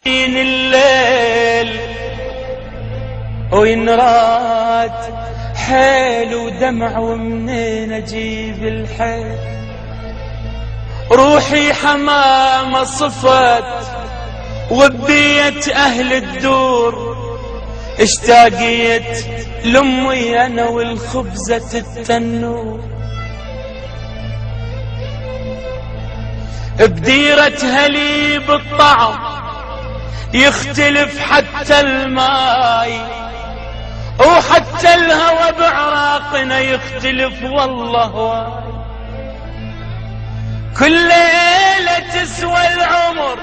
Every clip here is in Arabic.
الليل وينراد حيل ودمع، ومنين اجيب الحيل؟ روحي حمامة صفت وبيت اهل الدور، اشتاقيت لامي انا والخبزة التنور. بديرتها لي بالطعم يختلف حتى الماي، وحتى الهوى بعراقنا يختلف والله واي. كل ليلة تسوى العمر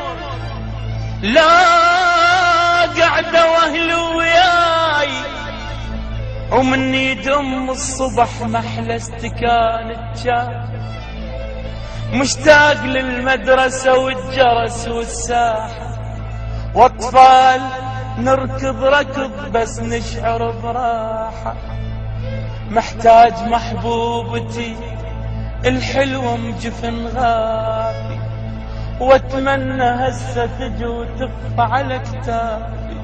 لا قعدة واهل وياي، ومني دم الصبح محلى استكان الجاي. مشتاق للمدرسة والجرس والساحة، واطفال نركض ركض بس نشعر براحة. محتاج محبوبتي الحلوة مجفن غافي، واتمنى هسه تجي وتقف على كتافي.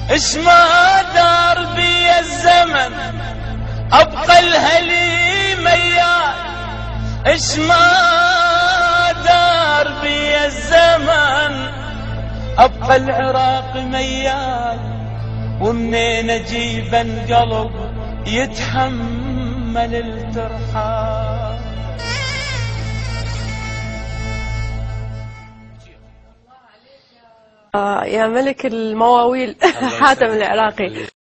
اش ما دار بي الزمن ابقى الهلي ميال، اش ما دار بي الزمن ابقى العراق ميال. ومنين اجيب قلب يتحمل الترحال؟ يا ملك المواويل حاتم العراقي.